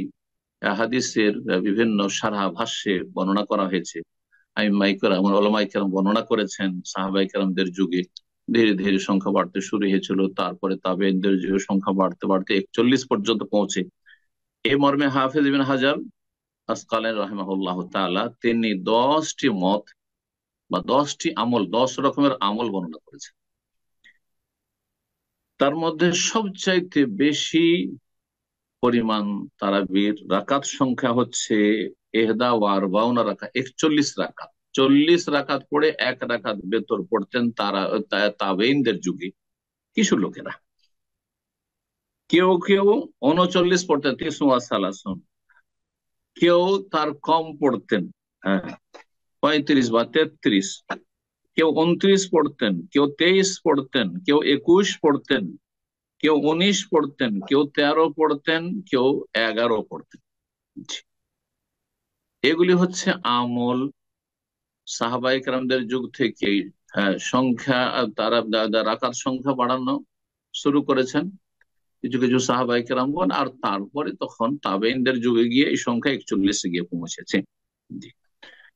হাদিসের বিভিন্ন সারা ভাষ্যে বর্ণনা করা হয়েছে, আইম্মায়ে কেরাম, উলামায়ে কেরাম বর্ণনা করেছেন। সাহাবায়ে কেরামদের যুগে ধীরে ধীরে সংখ্যা বাড়তে শুরু হয়েছিল, তারপরে তাবেঈনদের যুগে সংখ্যা বাড়তে বাড়তে 41 পর্যন্ত পৌঁছে। এই মর্মে হাফেজ ইবনে হাজার আসকালানী রাহিমাহুল্লাহ তাআলা তিনি 10টি মত বা 10টি আমল, 10 রকমের আমল বর্ণনা করেছেন। তার মধ্যে সবচাইতে বেশি পরিমাণ তারাবির রাকাত সংখ্যা হচ্ছে ইহদা ওয়া আরবাউনা রাকাত, 41 রাকাত। 40 রাকাত পড়ে 1 রাকাত বেতর পড়তেন তারা তাবেঈনদের যুগে কিছু লোকেরা। কেউ কেউ 39 পড়তেন, 39 কেউ তার কম পড়তেন, হ্যাঁ 35 বা 33, কেউ 29 পড়তেন, কেউ 23 পড়তেন, কেউ 21 পড়তেন, কেউ 19 পড়তেন, কেউ 13 পড়তেন, কেউ 11 পড়তেন। এগুলি হচ্ছে আমল সাহাবায়ে কেরামদের যুগ থেকে। সংখ্যা তারা রাকাত সংখ্যা বাড়ানো শুরু করেছেন কিছু কিছু সাহাবায়ে কেরামগণ, আর তারপরে তখন তাবেঈনদের যুগে গিয়ে এই সংখ্যা 41 গিয়ে পৌঁছেছে।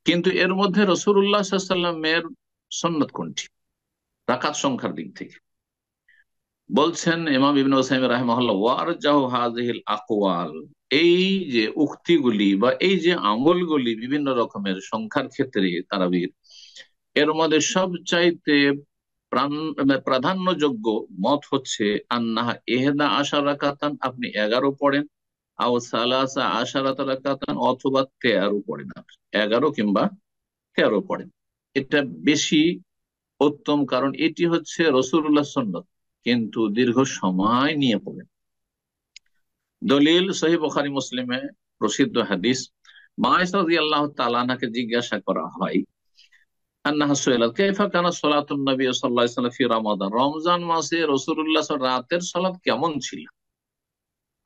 কিন্তু এর মধ্যে রাসূলুল্লাহ সাল্লাল্লাহু আলাইহি ওয়াসাল্লামের সুন্নাত কোনটি রাকাত সংখ্যার দিক থেকে? বলছেন ইমাম ইবনে উসাইমিন রাহিমাহুল্লাহ, ওয়া আরজাহু হাযিহিল আকওয়াল, এই যে উক্তিগুলি বা এই যে আমলগুলি বিভিন্ন রকমের সংখ্যার ক্ষেত্রে তারাবির, এর মধ্যে সবচাইতে প্রাধান্যযোগ্য মত হচ্ছে আন্নাহা এহদা আশার রাকাতান, আপনি 11 পড়েন, আও সালাসা আশারাত রাকাতান, অথবা 13 পড়েন, আপনি 11 কিংবা 13 পড়েন। এটা বেশি উত্তম, কারণ এটি হচ্ছে রসুল্লাহ সুন্নত, কিন্তু দীর্ঘ সময় নিয়ে পড়েন। দলিল সহিহ বুখারী মুসলিমে প্রসিদ্ধ হাদিস, মায়েশা রাদিয়াল্লাহু তাআলা আনহাকে জিজ্ঞাসা করা হয়, আন্নাহা সুইলাত কাইফা কানা সালাতুন নবী সাল্লাল্লাহু আলাইহি ওয়াসাল্লাম ফি রমাদান, রমজান মাসে রাসূলুল্লাহ সাল্লাল্লাহু আলাইহি ওয়াসাল্লাম রাতের সালাত কেমন ছিল?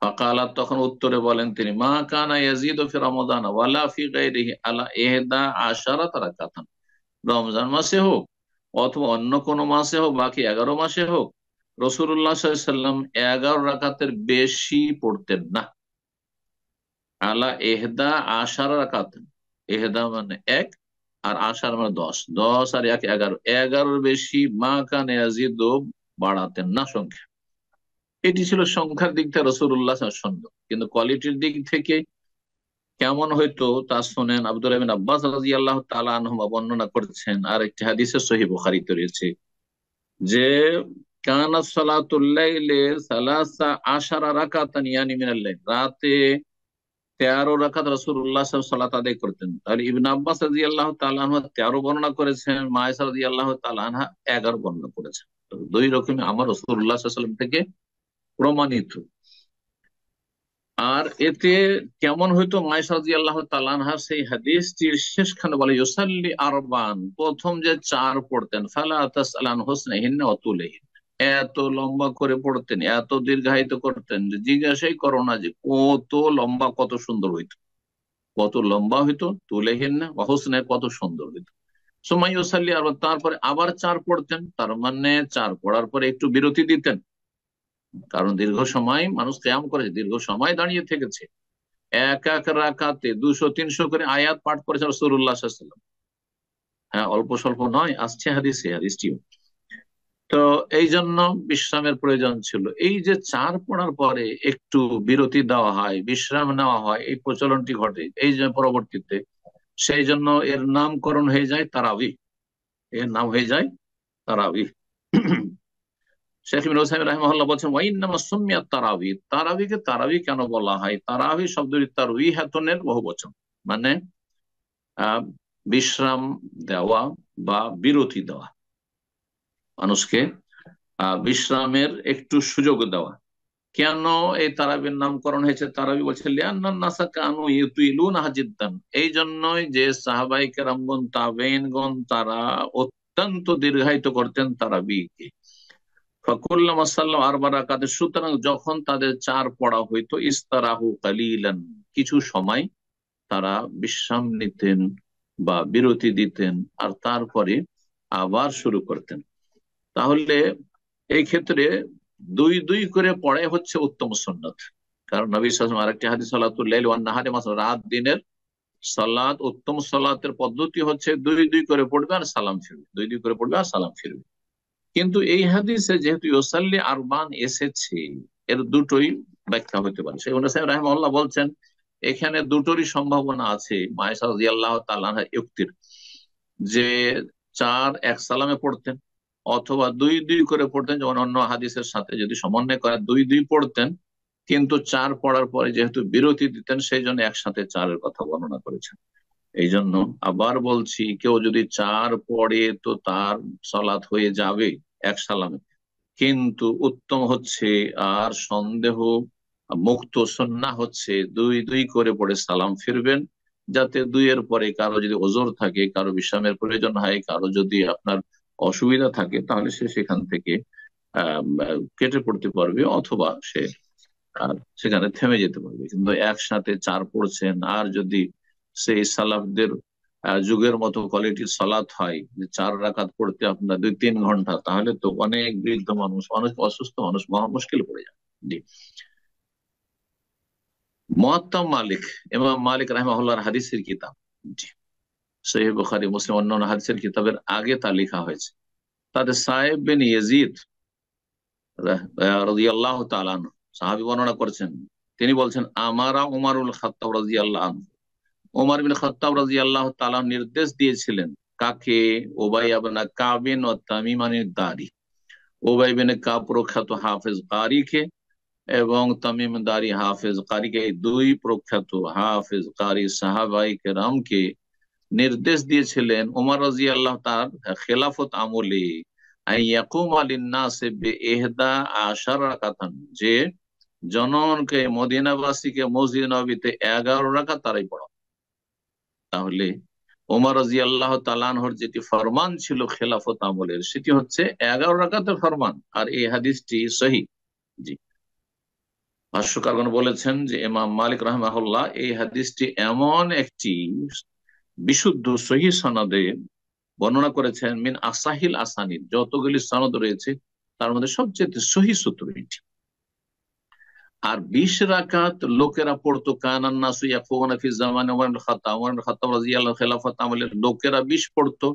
ফাকালাত, তখন উত্তরে বলেন তিনি, মা কানা ইয়াজিদু ফি রমাদান ওয়ালা ফি গায়রিহি আলা ইহদা আশারাত রাকাতান, রমজান মাসে হোক অথবা অন্য কোনো মাসে হোক, বাকি 11 মাসে হোক, রাসূলুল্লাহ সাল্লাল্লাহু আলাইহি ওয়াসাল্লাম 11 রাকাতের বেশি পড়তেন না। আলা এহদা আশারা রাকাতান, এহদা মানে 1, আর আশার মানে 10, 10 আর 1 11, 11-র বেশি মা কান ইয়াজিদ বাড়াতেন না সংখ্যা। এটি ছিল সংখ্যার দিক থেকে রাসূলুল্লাহ সাল্লাল্লাহু আলাইহি ওয়াসাল্লাম, কিন্তু কোয়ালিটির দিক থেকে কেমন হয়তো তা শুনেন। আব্দুল্লাহ বিন আব্বাস রাদিয়াল্লাহু তাআলা আনহুমা বর্ণনা করছেন, আর একটি হাদিসে সহিহ বুখারীতে রয়েছে যে কানাত সালাতুল লাইলি সালাসা আশারা রাকাতান ইয়ানি মিনাল লাইল, রাতে 13 রাকাত রাসূলুল্লাহ সাল্লাল্লাহু আলাইহি ওয়াসাল্লাম সালাত আদায় করতেন। তাহলে ইবনে আব্বাস রাদিয়াল্লাহু তাআলা আনহু 13 বর্ণনা করেছেন, মা আয়েশা রাদিয়াল্লাহু তাআলা আনহা 11 বর্ণনা করেছেন। তো দুই রকমই আমার রাসূলুল্লাহ সাল্লাল্লাহু আলাইহি ওয়াসাল্লাম থেকে প্রমাণিত। আর এতে কেমন হয়তো মা আয়েশা রাদিয়াল্লাহু তাআলা আনহা সেই হাদিসটির শেষখানে বলে ইউসাল্লি আরবান, প্রথম যে 4 পড়তেন, ফালা তাসআলান হুসনাহিন্না ওয়া তুলাহিন, এত লম্বা করে পড়তেন, এত দীর্ঘায়িত করতেন যে জিজ্ঞাসাই করো না যে কত লম্বা, কত সুন্দর হইতো, কত লম্বা হইতো, তুলেহিন্না ওয়া হুসনা, কত সুন্দর হইতো। সুম্মা ইউসাল্লি আরবান, তারপরে আবার 4 পড়তেন, তার মানে 4 পড়ার পরে একটু বিরতি দিতেন, কারণ দীর্ঘ সময় মানুষ কিয়াম করেছে, দীর্ঘ সময় দাঁড়িয়ে থেকেছে। এক এক রাকাতে 200-300 করে আয়াত পাঠ করেছে রাসূলুল্লাহ সাল্লাল্লাহু আলাইহি ওয়াসাল্লাম। হ্যাঁ, অল্প স্বল্প নয়, আসছে হাদিসে, হাদিসটিও। তো এই জন্য বিশ্রামের প্রয়োজন ছিল। এই যে 4 পড়ার পরে একটু বিরতি দেওয়া হয়, বিশ্রাম নেওয়া হয়, এই প্রচলনটি ঘটে এই যে পরবর্তীতে, সেই জন্য এর নামকরণ হয়ে যায় তারাবিহ, এর নাম হয়ে যায় তারাবিহ। শেখ ইবনে উসাইমিন রাহিমাহুল্লাহ বলছেন, ওয়াইন্নামা সুম্মিয়াত তারাবিহ, তারাবিহকে তারাবিহ কেন বলা হয়? তারাবিহ শব্দটি তারওয়িহাতুনের বহুবচন, মানে বিশ্রাম দেওয়া বা বিরতি দেওয়া, মানুষকে বিশ্রামের একটু সুযোগ দেওয়া। কেন এই তারাবির নামকরণ হয়েছে তারাবি? বলছে লিআন্নান নাসা কানু ইউতিলুনহা জিদ্দান, এই জন্যই যে সাহাবায়ে কেরামগণ, তাবেঈনগণ, তারা অত্যন্ত দীর্ঘায়িত করতেন তারাবিকে। ফাকুল্লামা সাল্লাম আরবা রাকাত, সুতরাং যখন তাদের 4 পড়া হইতো, ইস্তারাহু কালিলান, কিছু সময় তারা বিশ্রাম নিতেন বা বিরতি দিতেন, আর তারপরে আবার শুরু করতেন। তাহলে এই ক্ষেত্রে 2 2 করে পড়াই হচ্ছে উত্তম সুন্নাত। কারণ নবী সাল্লাল্লাহু আলাইহি ওয়াসাল্লাম আরেকটি হাদিস, সালাতুল লাইল ওয়ান নাহারি মাসা, রাত দিনের সালাত, উত্তম সালাতের পদ্ধতি হচ্ছে 2 2 করে পড়বে আর সালাম ফিরবে, 2 2 করে পড়বে আর সালাম ফিরবে। কিন্তু এই হাদিসে যেহেতু ইউসাল্লি আরবান এসেছে, এর দুটোই ব্যাখ্যা হতে পারে। শেখ ইবনে সাইয়্যিদ রাহিমাহুল্লাহ বলছেন এখানে দুটোরই সম্ভাবনা আছে। মায়েশা রাদিয়াল্লাহু তাআলা আনহা যুক্তির যে 4 এক সালামে পড়তেন, অথবা 2 2 করে পড়তেন, যেমন অন্য হাদিসের সাথে যদি সমন্বয় করে 2 2 পড়তেন, কিন্তু 4 পড়ার পরে যেহেতু বিরতি দিতেন, সেই জন্য একসাথে 4-এর কথা বর্ণনা করেছেন। এই জন্য আবার বলছি, কেউ যদি 4 পড়ে তো তার সালাত হয়ে যাবে এক সালামে, কিন্তু উত্তম হচ্ছে আর সন্দেহ মুক্ত সুন্নাহ হচ্ছে 2 2 করে পড়ে সালাম ফিরবেন, যাতে 2-এর পরে কারো যদি ওজর থাকে, কারো বিশ্রামের প্রয়োজন হয়, কারো যদি আপনার অসুবিধা থাকে, তাহলে সে সেখান থেকে কেটে পড়তে পারবে, অথবা সে সেখানে থেমে যেতে পারবে। কিন্তু একসাথে 4 পড়ছেন, আর যদি সেই সালাফদের যুগের মতো কোয়ালিটির সালাত হয় যে 4 রাকাত পড়তে আপনার 2-3 ঘন্টা, তাহলে তো অনেক বৃদ্ধ মানুষ, অনেক অসুস্থ মানুষ মহা মুশকিল পড়ে যায়। জি। মুয়াত্তা মালিক, ইমাম মালিক রাহিমাহুল্লাহর হাদিসের কিতাব, জি, সহিহ বুখারী, মুসলিম, অন্যান্য হাদিসের কিতাবের আগে তা লেখা হয়েছে। তাদের সাহেব বিন ইয়াজিদ রাদিয়াল্লাহু তাআলা আনহু, সাহাবী বর্ণনা করেছেন, তিনি বলছেন, আমারা উমারুল খাত্তাব রাদিয়াল্লাহু আনহু, ওমর বিন খাত্তাব রাদিয়াল্লাহু তাআলা নির্দেশ দিয়েছিলেন কাকে? উবাই ইবনে কাব ও তামিম আদ-দারি। উবাই ইবনে কাব প্রখ্যাত হাফেজ কারীকে এবং তামিম দারি হাফেজ কারীকে, এই দুই প্রখ্যাত হাফেজ কারী সাহাবায়ে কেরামকে নির্দেশ দিয়েছিলেন ওমর রাদিয়াল্লাহু তার খেলাফত আমলে আইয়াকুম লিন-নাসি বিইহদা আশার রাকাতান, যে জনগণকে, মদিনাবাসীকে মসজিদ নববীতে 11 রাকাত তারাই পড়া। তাহলে ওমর রাদিয়াল্লাহু তাআলা আনহুর যেটি ফরমান ছিল খেলাফত আমলের, সেটি হচ্ছে 11 রাকাতের ফরমান, আর এই হাদিসটি সহিহ। জি, ভাষ্যকারগণ বলেছেন যে ইমাম মালিক রাহিমাহুল্লাহ এই হাদিসটি এমন একটি বিশুদ্ধ সহিহ সনদে বর্ণনা করেছেন, মিন আসাহিল আসানিদ, যতগুলি সনদ রয়েছে তার মধ্যে সবচেয়ে সহিহ সূত্র এটি। আর 20 রাকাত লোকেরা পড়তো, কানান নাসু ইয়াকুমুনা ফি জামানে ওমর ইবনে খাত্তাব, ওমর ইবনে খাত্তাব রাদিয়াল্লাহু খেলাফত আমলের লোকেরা 20 পড়তো।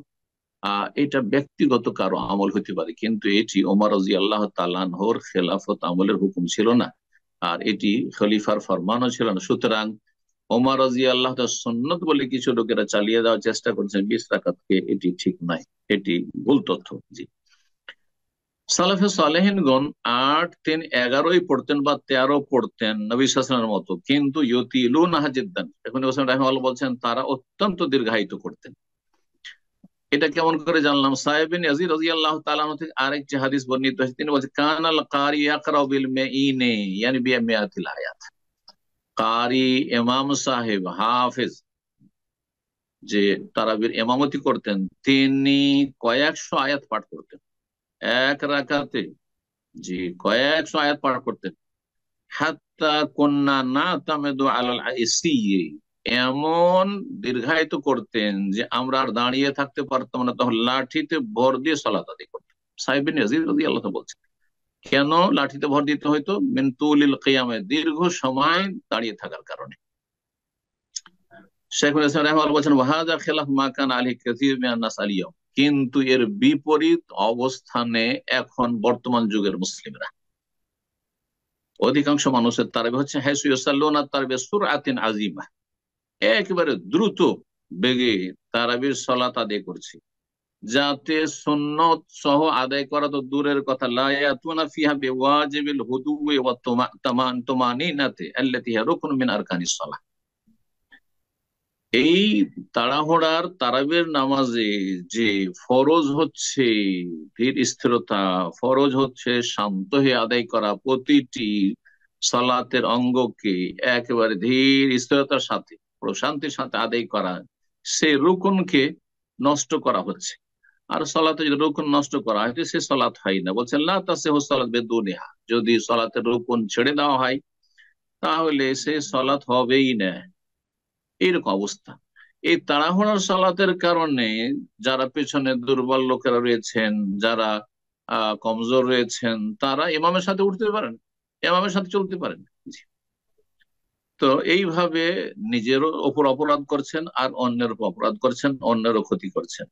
এটা ব্যক্তিগত কারো আমল হতে পারে, কিন্তু এটি ওমর রাদিয়াল্লাহু তাআলা আনহুর খেলাফত আমলের হুকুম ছিল না, আর এটি খলিফার ফরমানও ছিল না। সুতরাং ওমর রাদিয়াল্লাহু তাআলা সুন্নত বলে কিছু লোকেরা চালিয়ে দেওয়ার চেষ্টা করছেন 20 রাকাতকে, এটি ঠিক নয়, এটি ভুল তথ্য। জি, সালাফে সালেহিনগণ 8, 3, 11 পড়তেন বা 13 পড়তেন নবী সাল্লাল্লাহু আলাইহি ওয়াসাল্লামের মতো, কিন্তু ইউতিলুনাহা জিদ্দান, এখন হোসেন রাহিমাহুল্লাহ বলছেন তারা অত্যন্ত দীর্ঘায়িত করতেন। এটা কেমন করে জানলাম? সাহেব বিন ইয়াজিদ রাদিয়াল্লাহু তাআলা আনহু থেকে আরেকটি হাদিস বর্ণিত হয়েছে, তিনি বলছেন কানাল কারি ইয়াকরাউ বিল মাইনে ইয়ানি বিমিয়াতিল আয়াত। কারি, ইমাম সাহেব, হাফেজ, যে তারাবির ইমামতি করতেন, তিনি কয়েকশো আয়াত পাঠ করতেন এক রাকাতে। জি, কয়েকশো আয়াত পাঠ করতেন। হাত্তা কুন্না নাতামিদু আলাল আইসিয়্যি, এমন দীর্ঘায়িত করতেন যে আমরা আর দাঁড়িয়ে থাকতে পারতাম না, তখন লাঠিতে ভর দিয়ে সালাত আদায় করতেন। সাহেব বিন ইয়াজিদ রাদিয়াল্লাহু তাআলা বলছেন, কেন লাঠিতে ভর দিতে হইতো? মিন তুলিল কিয়ামে, দীর্ঘ সময় দাঁড়িয়ে থাকার কারণে। শেখুল ইসলাম রাহিমাহুল্লাহ বলছেন ওয়াহাযা খিলাফ মা কানা আলাইহি কাসীর মিনান নাস আল ইয়াউম, কিন্তু এর বিপরীত অবস্থানে এখন বর্তমান যুগের মুসলিমরা, অধিকাংশ মানুষের তারাবি হচ্ছে হাইসু ইউসাল্লুনা তারাবি সুরআতিন আযীমা, একেবারে দ্রুত বেগে তারাবির সালাত আদায় করছে, যাতে সুন্নত সহ আদায় করা তো দূরের কথা, লা ইয়াতুনা ফিহা বিওয়াজিবিল হুদুই ওয়া তুমানিনাতি আল্লাতী হিয়া রুকনুম মিন আরকানিস সালাহ। এই তাড়াহুড়ার তারাবির নামাজে যে ফরজ হচ্ছে ধীর স্থিরতা, ফরজ হচ্ছে শান্ত হয়ে আদায় করা, প্রতিটি সালাতের অঙ্গকে একেবারে ধীর স্থিরতার সাথে প্রশান্তির সাথে আদায় করা, সেই রুকনকে নষ্ট করা হচ্ছে। আর সালাতে যদি রুকন নষ্ট করা হয় সে সালাত হয় না। বলছেন লা তাসিহু সালাত বিদুনিহা, যদি সালাতের রুকন ছেড়ে দেওয়া হয় তাহলে সে সালাত হবেই না, এইরকম অবস্থা। এই তাড়াহুড়ার সালাতের কারণে যারা পেছনে দুর্বল লোকেরা রয়েছেন, যারা কমজোর রয়েছেন, তারা ইমামের সাথে উঠতে পারেন, ইমামের সাথে চলতে পারেন। তো এইভাবে নিজের ওপর অপরাধ করছেন আর অন্যের উপর অপরাধ করছেন, অন্যেরও ক্ষতি করছেন।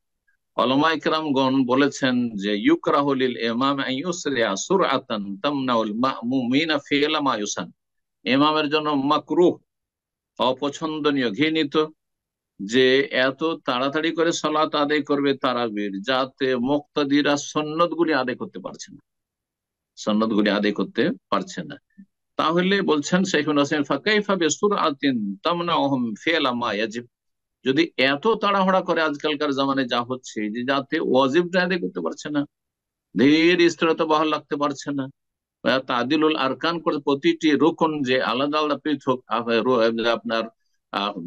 উলামা ইকরামগণ বলেছেন যে ইউকরাহু লিল ইমাম আন ইউসরিয়া সুরআতান তামনাউল মা'মুমিনা ফি'লা মা ইউসান, ইমামের জন্য মাকরুহ, অপছন্দনীয়, ঘৃণিত, যে এত তাড়াতাড়ি করে সালাত আদায় করবে তারাবির, যাতে মুক্তাদিরা সুন্নত গুলি আদায় করতে পারছে না, সুন্নত গুলি আদায় করতে পারছে না। তাহলে বলছেন শাইখুল হাসান ফাকাইফা বিসুরআতিন তামনাউহুম ফি'লা মা ইয়াজিব, যদি এত তাড়াহুড়া করে আজকালকার জামানে যা হচ্ছে, যে যাতে ওয়াজিবটা আদায় করতে পারছে না, ধীর স্থিরতা বহাল রাখতে পারছে না, তাদিলুল আরকান করে প্রতিটি রুকন যে আলাদা আলাদা পৃথক, আপনার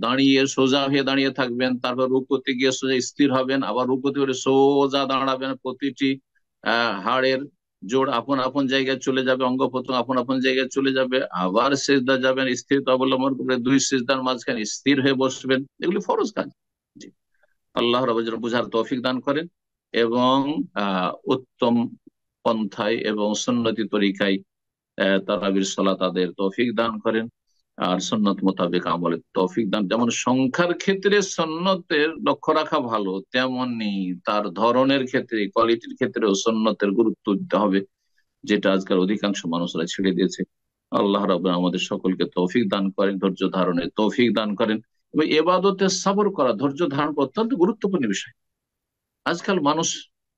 দাঁড়িয়ে সোজা হয়ে দাঁড়িয়ে থাকবেন, তারপর রুকুতে গিয়ে সোজা স্থির হবেন, আবার রুকুতে করে সোজা দাঁড়াবেন, প্রতিটি হাড়ের জোড় আপন আপন জায়গায় চলে যাবে, অঙ্গ প্রত্যঙ্গ আপন আপন জায়গায় চলে যাবে, আবার সিজদা যাবেন, স্থিরতা অবলম্বন করে দুই সিজদার মাঝখানে স্থির হয়ে বসবেন, এগুলি ফরজ কাজ। জি, আল্লাহ রাব্বুল আলামিন বুঝার তৌফিক দান করেন এবং উত্তম পন্থায় এবং সুন্নতি তরিকায় তারাবির সালাত আদায়ের তৌফিক দান করেন, আর সুন্নত মোতাবেক আমলের তৌফিক দান। যেমন সংখ্যার ক্ষেত্রে সুন্নতের লক্ষ্য রাখা ভালো, তেমনি তার ধরনের ক্ষেত্রে, কোয়ালিটির ক্ষেত্রেও সুন্নতের গুরুত্ব দিতে হবে, যেটা আজকাল অধিকাংশ মানুষরা ছেড়ে দিয়েছে। আল্লাহ রাব্বুল আমাদের সকলকে তৌফিক দান করেন, ধৈর্য ধারণের তৌফিক দান করেন, এবং ইবাদতে সবর করা, ধৈর্য ধারণ করা অত্যন্ত গুরুত্বপূর্ণ বিষয়। আজকাল মানুষ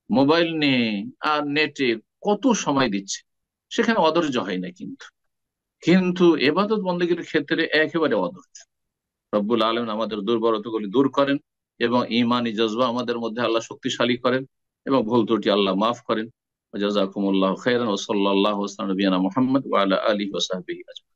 মোবাইল নিয়ে আর নেটে কত সময় দিচ্ছে, সেখানে অধৈর্য হয় না, কিন্তু কিন্তু এবাদত বন্দেগীর ক্ষেত্রে একেবারে অধৈর্য। রব্বুল আলামিন আমাদের দুর্বলতাগুলি দূর করেন এবং ইমানি জজবা আমাদের মধ্যে আল্লাহ শক্তিশালী করেন এবং ভুল ত্রুটি আল্লাহ মাফ করেন। জাযাকুমুল্লাহু খাইরান ওয়া সাল্লাল্লাহু আলা নবিয়িনা মুহাম্মদ ওয়া আলা আলিহি ওয়া সাহবিহি আজমাইন।